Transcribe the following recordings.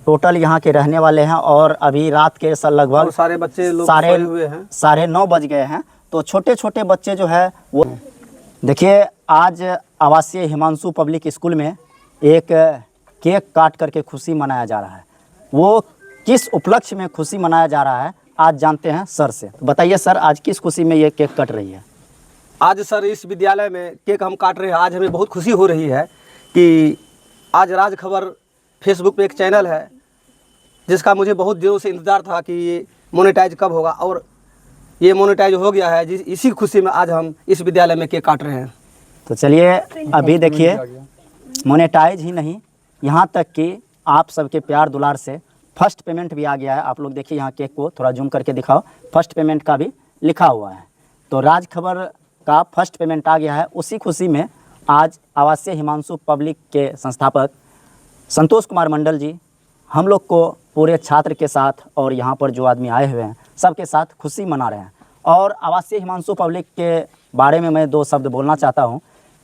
Total यहाँ के रहने वाले हैं और अभी रात के लगभग सारे बच्चे लोग सोए हुए हैं, 9:30 बज गए हैं। तो छोटे छोटे बच्चे जो है वो देखिए, आज आवासीय हिमांशु पब्लिक स्कूल में एक केक काट करके खुशी मनाया जा रहा है। वो किस उपलक्ष्य में खुशी मनाया जा रहा है आज जानते हैं सर से। तो बताइए सर, आज किस खुशी में ये केक कट रही है? आज सर इस विद्यालय में केक हम काट रहे हैं। आज हमें बहुत खुशी हो रही है कि आज राज खबर फेसबुक पे एक चैनल है जिसका मुझे बहुत दिनों से इंतज़ार था कि ये मोनेटाइज कब होगा, और ये मोनेटाइज हो गया है। इसी खुशी में आज हम इस विद्यालय में केक काट रहे हैं। तो चलिए, अभी देखिए, मोनेटाइज ही नहीं, यहाँ तक कि आप सबके प्यार दुलार से फर्स्ट पेमेंट भी आ गया है। आप लोग देखिए, यहाँ केक को थोड़ा जूम करके दिखाओ, फर्स्ट पेमेंट का भी लिखा हुआ है। तो राज खबर का फर्स्ट पेमेंट आ गया है। उसी खुशी में आज आवासीय हिमांशु पब्लिक के संस्थापक संतोष कुमार मंडल जी हम लोग को पूरे छात्र के साथ और यहाँ पर जो आदमी आए हुए हैं सबके साथ खुशी मना रहे हैं। और आवासीय हिमांशु पब्लिक के बारे में मैं 2 शब्द बोलना चाहता हूँ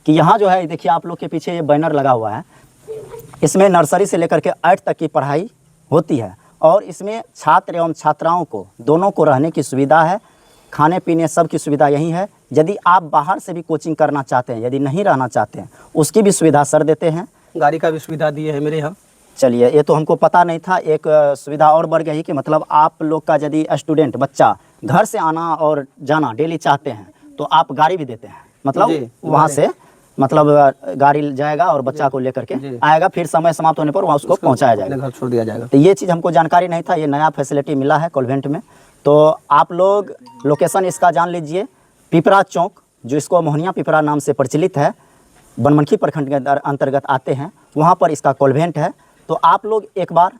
कि यहाँ जो है, देखिए आप लोग के पीछे ये बैनर लगा हुआ है। इसमें नर्सरी से लेकर के 8 तक की पढ़ाई होती है और इसमें छात्र एवं छात्राओं को दोनों को रहने की सुविधा है, खाने पीने सब की सुविधा यहीं है। यदि आप बाहर से भी कोचिंग करना चाहते हैं, यदि नहीं रहना चाहते हैं, उसकी भी सुविधा सर देते हैं। गाड़ी का भी सुविधा दी है मेरे यहाँ। चलिए, ये तो हमको पता नहीं था। एक सुविधा और बढ़ गई कि मतलब आप लोग का यदि स्टूडेंट बच्चा घर से आना और जाना डेली चाहते हैं तो आप गाड़ी भी देते हैं, मतलब वहाँ से मतलब गाड़ी जाएगा और बच्चा को लेकर के आएगा, फिर समय समाप्त होने पर वहाँ उसको पहुँचाया जाएगा, घर छोड़ दिया जाएगा। तो ये चीज़ हमको जानकारी नहीं था। ये नया फैसिलिटी मिला है कॉन्वेंट में। तो आप लोग लोकेशन इसका जान लीजिए, पिपरा चौक, जो इसको मोहनिया पिपरा नाम से प्रचलित है, बनमनखी प्रखंड के अंतर्गत आते हैं, वहाँ पर इसका कॉन्वेंट है। तो आप लोग एक बार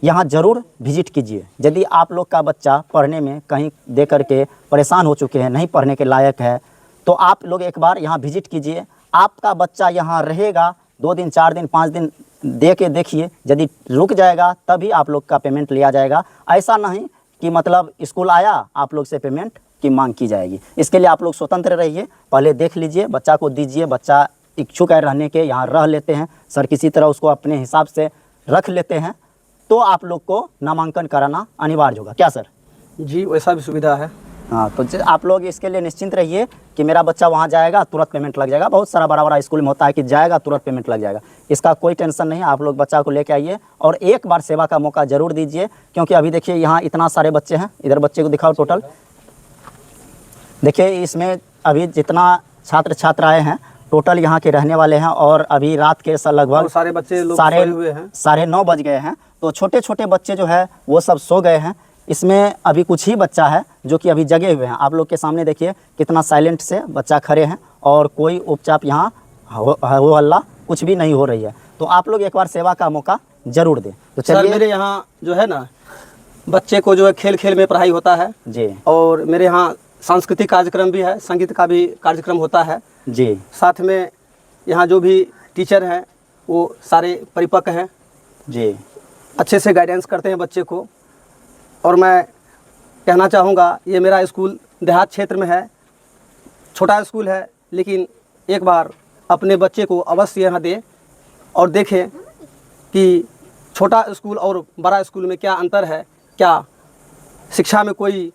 यहाँ ज़रूर विजिट कीजिए। यदि आप लोग का बच्चा पढ़ने में कहीं दे करके परेशान हो चुके हैं, नहीं पढ़ने के लायक है, तो आप लोग एक बार यहाँ विजिट कीजिए। आपका बच्चा यहाँ रहेगा 2 दिन 4 दिन 5 दिन दे के देखिए, यदि रुक जाएगा तभी आप लोग का पेमेंट लिया जाएगा। ऐसा नहीं कि मतलब स्कूल आया आप लोग से पेमेंट की मांग की जाएगी। इसके लिए आप लोग स्वतंत्र रहिए, पहले देख लीजिए, बच्चा को दीजिए। बच्चा इच्छुक है रहने के, यहाँ रह लेते हैं, सर किसी तरह उसको अपने हिसाब से रख लेते हैं, तो आप लोग को नामांकन कराना अनिवार्य होगा। क्या सर? जी, वैसा भी सुविधा है। हाँ, तो आप लोग इसके लिए निश्चिंत रहिए कि मेरा बच्चा वहाँ जाएगा तुरंत पेमेंट लग जाएगा। बहुत सारा बड़ा बड़ा स्कूल में होता है कि जाएगा तुरंत पेमेंट लग जाएगा, इसका कोई टेंशन नहीं है। आप लोग बच्चा को लेके आइए और एक बार सेवा का मौका ज़रूर दीजिए, क्योंकि अभी देखिए यहाँ इतना सारे बच्चे हैं। इधर बच्चे को दिखाओ, टोटल देखिए, इसमें अभी जितना छात्र छात्र आए हैं टोटल यहाँ के रहने वाले हैं और अभी रात के लगभग सारे बच्चे लोग सोए हुए हैं, 9:30 बज गए हैं। तो छोटे छोटे बच्चे जो है वो सब सो गए हैं। इसमें अभी कुछ ही बच्चा है जो कि अभी जगे हुए हैं। आप लोग के सामने देखिए कितना साइलेंट से बच्चा खड़े हैं और कोई उपचाप यहाँ हो हल्ला कुछ भी नहीं हो रही है। तो आप लोग एक बार सेवा का मौका ज़रूर दें। तो चलिए, मेरे यहाँ जो है ना, बच्चे को जो है खेल खेल में पढ़ाई होता है जी, और मेरे यहाँ सांस्कृतिक कार्यक्रम भी है, संगीत का भी कार्यक्रम होता है जी। साथ में यहाँ जो भी टीचर हैं वो सारे परिपक्व हैं जी, अच्छे से गाइडेंस करते हैं बच्चे को। और मैं कहना चाहूँगा, ये मेरा स्कूल देहात क्षेत्र में है, छोटा स्कूल है, लेकिन एक बार अपने बच्चे को अवश्य यहाँ दें और देखें कि छोटा स्कूल और बड़ा स्कूल में क्या अंतर है, क्या शिक्षा में कोई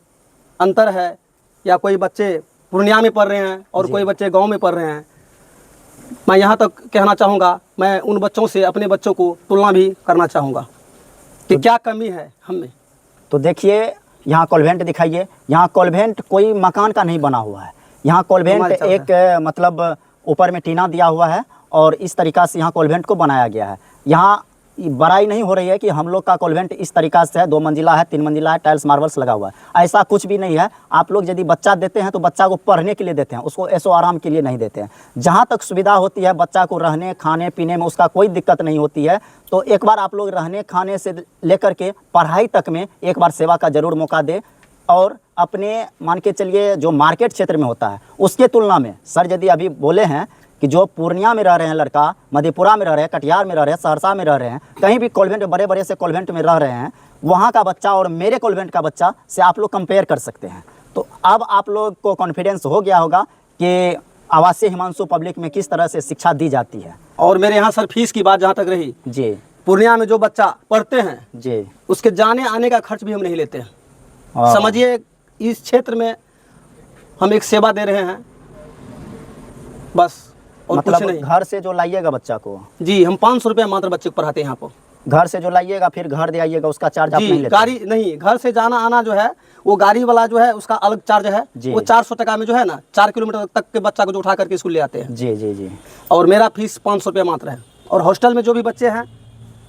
अंतर है, या कोई बच्चे पूर्णिया में पढ़ रहे हैं और कोई बच्चे गांव में पढ़ रहे हैं। मैं यहाँ तक कहना चाहूँगा, मैं उन बच्चों से अपने बच्चों को तुलना भी करना चाहूँगा कि क्या कमी है हम में। तो देखिए, यहाँ कॉन्वेंट दिखाइए। यहाँ कॉन्वेंट कोई मकान का नहीं बना हुआ है। यहाँ कॉन्वेंट एक मतलब ऊपर में टीना दिया हुआ है और इस तरीक़ा से यहाँ कॉन्वेंट को बनाया गया है। यहाँ बड़ाई नहीं हो रही है कि हम लोग का कॉन्वेंट इस तरीक़ा से है, 2 मंजिला है, 3 मंजिला है, टाइल्स मार्बल्स लगा हुआ है, ऐसा कुछ भी नहीं है। आप लोग यदि बच्चा देते हैं तो बच्चा को पढ़ने के लिए देते हैं, उसको ऐशो आराम के लिए नहीं देते हैं। जहाँ तक सुविधा होती है बच्चा को रहने खाने पीने में उसका कोई दिक्कत नहीं होती है। तो एक बार आप लोग रहने खाने से लेकर के पढ़ाई तक में एक बार सेवा का ज़रूर मौका दें। और अपने मान के चलिए जो मार्केट क्षेत्र में होता है उसके तुलना में सर यदि अभी बोले हैं कि जो पूर्णिया में रह रहे हैं लड़का, मधेपुरा में रह रहे हैं, कटिहार में रह रहे हैं, सहरसा में रह रहे हैं, कहीं भी कॉन्वेंट बड़े बड़े से कॉन्वेंट में रह रहे हैं, वहाँ का बच्चा और मेरे कॉन्वेंट का बच्चा से आप लोग कंपेयर कर सकते हैं। तो अब आप लोग को कॉन्फिडेंस हो गया होगा कि आवासीय हिमांशु पब्लिक में किस तरह से शिक्षा दी जाती है। और मेरे यहाँ सर फीस की बात जहाँ तक रही जी, पूर्णिया में जो बच्चा पढ़ते हैं जी। उसके जाने आने का खर्च भी हम नहीं लेते हैं। हाँ। समझिए इस क्षेत्र में हम एक सेवा दे रहे हैं बस, और कुछ मतलब नहीं। घर से जो लाइएगा बच्चा को, जी, हम 500 रुपया मात्र बच्चे को पढ़ाते हैं यहाँ पर। घर से जो लाइएगा फिर घर दे आइएगा, उसका चार्ज आप जी, नहीं लेते? गाड़ी नहीं, घर से जाना आना जो है वो गाड़ी वाला जो है उसका अलग चार्ज है। जी। वो 400 टका में जो है ना 4 किलोमीटर तक के बच्चा को जो उठा करके स्कूल ले आते हैं। जी जी जी। और मेरा फीस 500 रुपया मात्र है। और हॉस्टल में जो भी बच्चे हैं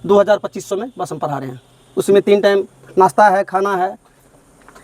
2200 में बस हम पढ़ा रहे हैं। उसमें 3 टाइम नाश्ता है, खाना है।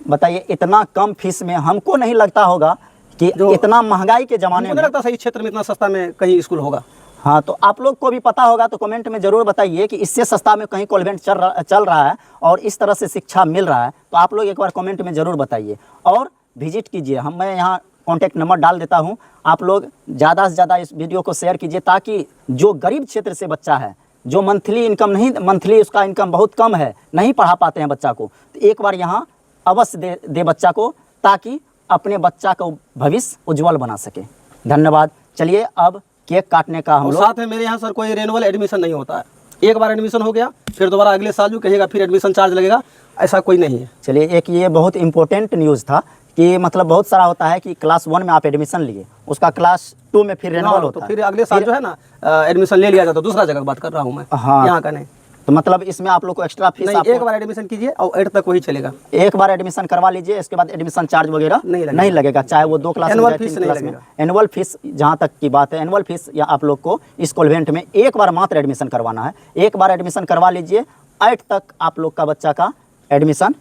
बताइए इतना कम फीस में हमको नहीं लगता होगा कि इतना महंगाई के ज़माने मुझे में। लगता है इस क्षेत्र में इतना सस्ता में कहीं स्कूल होगा। हाँ, तो आप लोग को भी पता होगा तो कमेंट में ज़रूर बताइए कि इससे सस्ता में कहीं कॉन्वेंट चल रहा है और इस तरह से शिक्षा मिल रहा है, तो आप लोग एक बार कमेंट में ज़रूर बताइए और विजिट कीजिए। मैं यहाँ कॉन्टैक्ट नंबर डाल देता हूँ, आप लोग ज़्यादा से ज़्यादा इस वीडियो को शेयर कीजिए ताकि जो गरीब क्षेत्र से बच्चा है, जो मंथली उसका इनकम बहुत कम है, नहीं पढ़ा पाते हैं बच्चा को, तो एक बार यहाँ अवश्य दे बच्चा को, ताकि अपने बच्चा का भविष्य उज्जवल बना सके। धन्यवाद। चलिए अब केक काटने का हम और लोग। साथ में मेरे यहाँ सर कोई रेनुअल एडमिशन नहीं होता है। एक बार एडमिशन हो गया फिर दोबारा अगले साल जो कहेगा फिर एडमिशन चार्ज लगेगा, ऐसा कोई नहीं है। चलिए, एक ये बहुत इंपॉर्टेंट न्यूज़ था कि मतलब बहुत सारा होता है कि क्लास 1 में आप एडमिशन लिए, उसका क्लास 2 में फिर रेनुअल होता तो है, फिर अगले साल जो है ना एडमिशन ले लिया जाता है। दूसरा जगह की बात कर रहा हूँ मैं, हाँ। यहाँ का नहीं। तो मतलब इसमें आप लोग को एक्स्ट्रा फीस नहीं, एक बार एडमिशन कीजिए और 8 तक वही चलेगा। एक बार एडमिशन करवा लीजिए, इसके बाद एडमिशन चार्ज वगैरह नहीं लगेगा, चाहे वो 2 क्लास में एनुअल जाए, फीस 3 नहीं क्लास में। लगेगा। एनुअल फीस जहाँ तक की बात है, एनुअल फीस या आप लोग को इस कॉन्वेंट में एक बार मात्र एडमिशन करवाना है। एक बार एडमिशन करवा लीजिए, 8 तक आप लोग का बच्चा का एडमिशन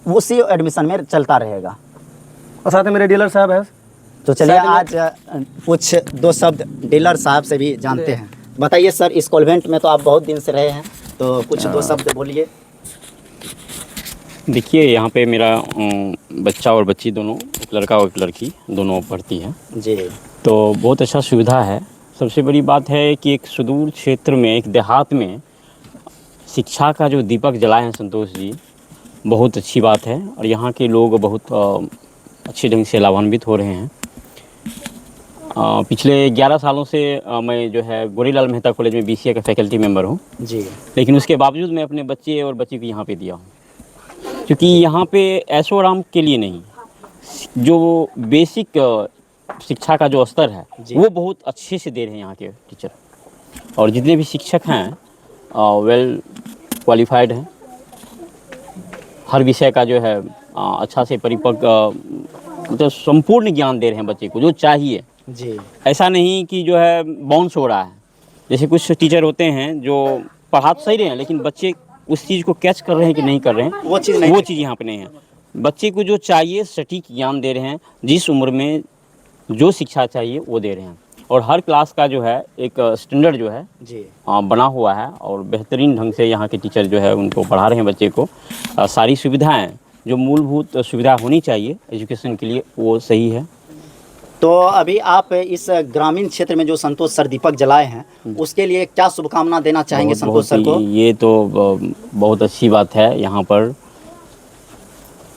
उसी एडमिशन में चलता रहेगा। और साथ में मेरे डीलर साहब है। तो चलिए आज कुछ 2 शब्द डीलर साहब से भी जानते हैं। बताइए सर, इस कॉन्वेंट में तो आप बहुत दिन से रहे हैं, तो कुछ 2 शब्द बोलिए। देखिए, यहाँ पे मेरा बच्चा और बच्ची दोनों, एक लड़का और एक लड़की दोनों पढ़ती हैं जी। तो बहुत अच्छा सुविधा है। सबसे बड़ी बात है कि एक सुदूर क्षेत्र में, एक देहात में शिक्षा का जो दीपक जलाए हैं संतोष जी, बहुत अच्छी बात है। और यहाँ के लोग बहुत अच्छे ढंग से लाभान्वित हो रहे हैं। पिछले 11 सालों से मैं जो है गोरीलाल मेहता कॉलेज में BCA का फैकल्टी मेंबर हूँ जी। लेकिन उसके बावजूद मैं अपने बच्चे और बच्ची को यहाँ पे दिया हूँ, क्योंकि यहाँ पे ऐशो आराम के लिए नहीं, जो बेसिक शिक्षा का जो स्तर है वो बहुत अच्छे से दे रहे हैं यहाँ के टीचर। और जितने भी शिक्षक हैं वेल क्वालिफाइड हैं, हर विषय का जो है अच्छा से परिपक्व मतलब संपूर्ण ज्ञान दे रहे हैं बच्चे को जो चाहिए जी। ऐसा नहीं कि जो है बाउंस हो रहा है। जैसे कुछ टीचर होते हैं जो पढ़ा तो सही रहे हैं लेकिन बच्चे उस चीज़ को कैच कर रहे हैं कि नहीं कर रहे हैं, वो चीज़ यहाँ पे नहीं है। बच्चे को जो चाहिए सटीक ज्ञान दे रहे हैं, जिस उम्र में जो शिक्षा चाहिए वो दे रहे हैं। और हर क्लास का जो है एक स्टैंडर्ड जो है जी बना हुआ है और बेहतरीन ढंग से यहाँ के टीचर जो है उनको पढ़ा रहे हैं बच्चे को। सारी सुविधाएं जो मूलभूत सुविधा होनी चाहिए एजुकेशन के लिए वो सही है। तो अभी आप इस ग्रामीण क्षेत्र में जो संतोष सर दीपक जलाए हैं उसके लिए क्या शुभकामना देना चाहेंगे संतोष सर को? ये तो बहुत अच्छी बात है यहाँ पर,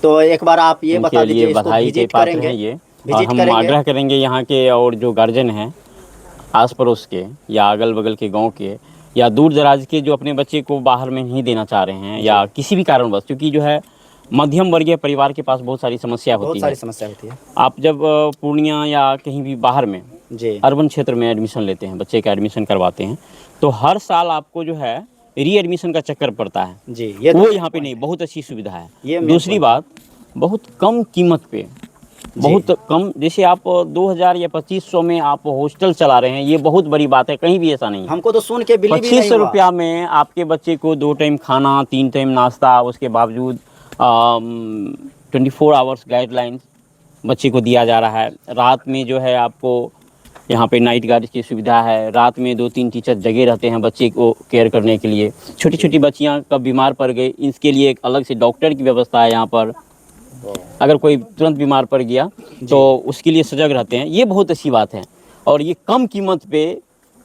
तो एक बार आप ये बता दीजिए, इसको बधाई के विजिट पात्र करेंगे? हैं ये। और विजिट हम करेंगे? आग्रह करेंगे यहाँ के और जो गार्जियन हैं आस पड़ोस के या अगल बगल के गांव के या दूर दराज के जो अपने बच्चे को बाहर में नहीं देना चाह रहे हैं या किसी भी कारणवश, क्योंकि जो है मध्यम वर्गीय परिवार के पास बहुत सारी समस्या होती है। आप जब पूर्णिया या कहीं भी बाहर में जी अर्बन क्षेत्र में एडमिशन लेते हैं, बच्चे का एडमिशन करवाते हैं, तो हर साल आपको जो है री एडमिशन का चक्कर पड़ता है जी। ये वो यहाँ पे नहीं, बहुत अच्छी सुविधा है। दूसरी बात, बहुत कम कीमत पे, बहुत कम, जैसे आप 2000 या 2500 में आप हॉस्टल चला रहे हैं, ये बहुत बड़ी बात है। कहीं भी ऐसा नहीं है। हमको तो सुन के बिलीव ही नहीं 2500 हुआ। रुपया में आपके बच्चे को 2 टाइम खाना, 3 टाइम नाश्ता, उसके बावजूद 24 आवर्स गाइडलाइंस बच्चे को दिया जा रहा है। रात में जो है आपको यहाँ पे नाइट गार्ड की सुविधा है। रात में 2-3 टीचर जगे रहते हैं बच्चे को केयर करने के लिए। छोटी छोटी बच्चियाँ कब बीमार पड़ गई, इसके लिए एक अलग से डॉक्टर की व्यवस्था है यहाँ पर। अगर कोई तुरंत बीमार पड़ गया तो उसके लिए सजग रहते हैं। ये बहुत अच्छी बात है और ये कम कीमत पे,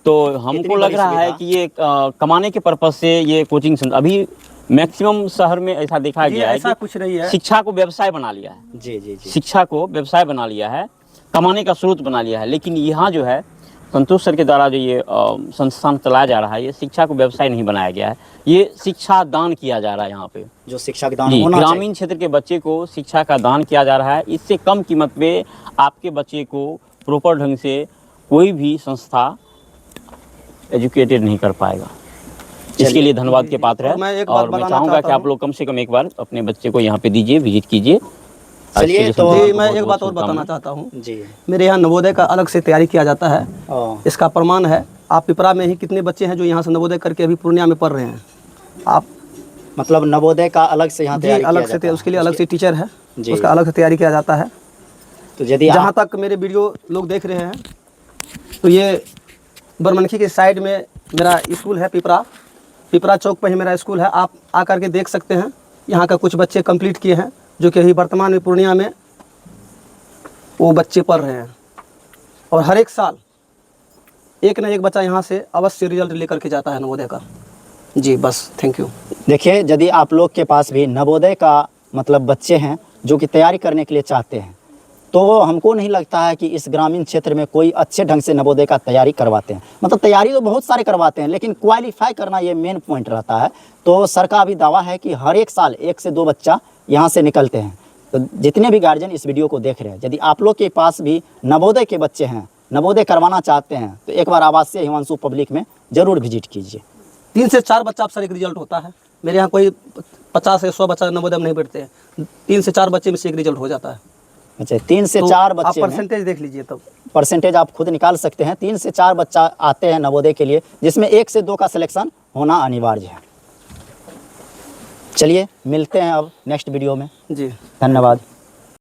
तो हमको लग रहा है कि ये कमाने के पर्पज से ये कोचिंग अभी मैक्सिमम शहर में ऐसा देखा गया है ऐसा कि कुछ नहीं है। शिक्षा को व्यवसाय बना लिया है। जी जी जी। शिक्षा को व्यवसाय बना लिया है, कमाने का स्रोत बना लिया है। लेकिन यहाँ जो है संतोष सर के द्वारा जो ये संस्थान चलाया जा रहा है, ये शिक्षा को व्यवसाय नहीं बनाया गया है, ये शिक्षा दान किया जा रहा है। यहाँ पे जो शिक्षा का दान जी, होना ग्रामीण क्षेत्र के बच्चे को शिक्षा का दान किया जा रहा है। इससे कम कीमत पे आपके बच्चे को प्रॉपर ढंग से कोई भी संस्था एजुकेटेड नहीं कर पाएगा। इसके लिए धन्यवाद के पात्र है। और मैं एक बात और मैं बताना चाहूँगा चाहता कि आप हूँ। लोग कम से कम एक बार अपने बच्चे को यहाँ पे दीजिए, विजिट कीजिए। चलिए, इसके लिए तो संतोष जी को मैं बहुत एक बहुत बात और बताना शुभकामनाएं। चाहता हूँ। जी। मेरे यहाँ नवोदय का अलग से तैयारी किया जाता है। इसका प्रमाण है, आप पिपरा में ही कितने बच्चे हैं जो यहाँ से नवोदय करके अभी पूर्णिया में पढ़ रहे हैं। आप मतलब नवोदय का अलग से यहाँ जी तैयारी अलग किया से जाता है। उसके लिए अलग से टीचर है, जी। उसका अलग से तैयारी किया जाता है। तो यदि जहाँ तक मेरे वीडियो लोग देख रहे हैं, तो ये बरमनखी के साइड में मेरा स्कूल है, पिपरा चौक पर ही मेरा स्कूल है। आप आकर के देख सकते हैं। यहाँ का कुछ बच्चे कंप्लीट किए हैं जो कि अभी वर्तमान में पूर्णिया में वो बच्चे पढ़ रहे हैं। और हर एक साल एक न एक बच्चा यहाँ से अवश्य रिजल्ट लेकर के जाता है नवोदय का। जी बस, थैंक यू। देखिए, यदि आप लोग के पास भी नवोदय का मतलब बच्चे हैं जो कि तैयारी करने के लिए चाहते हैं, तो हमको नहीं लगता है कि इस ग्रामीण क्षेत्र में कोई अच्छे ढंग से नवोदय का तैयारी करवाते हैं। मतलब तैयारी तो बहुत सारे करवाते हैं, लेकिन क्वालिफाई करना ये मेन पॉइंट रहता है। तो सर का अभी दावा है कि हर एक साल 1 से 2 बच्चा यहाँ से निकलते हैं। तो जितने भी गार्जियन इस वीडियो को देख रहे हैं, यदि आप लोग के पास भी नवोदय के बच्चे हैं, नवोदय करवाना चाहते हैं, तो एक बार आवासीय हिमांशु पब्लिक में ज़रूर विजिट कीजिए। 3 से 4 बच्चा अक्सर एक रिजल्ट होता है। मेरे यहाँ कोई 50 से 100 बच्चा नवोदय में नहीं बैठते हैं। 3 से 4 बच्चे में से एक रिजल्ट हो जाता है। अच्छा, 3 से तो 4 आप बच्चे में परसेंटेज देख लीजिए, तब परसेंटेज आप खुद निकाल सकते हैं। 3 से 4 बच्चा आते हैं नवोदय के लिए, जिसमें 1 से 2 का सिलेक्शन होना अनिवार्य है। चलिए, मिलते हैं अब नेक्स्ट वीडियो में। जी धन्यवाद।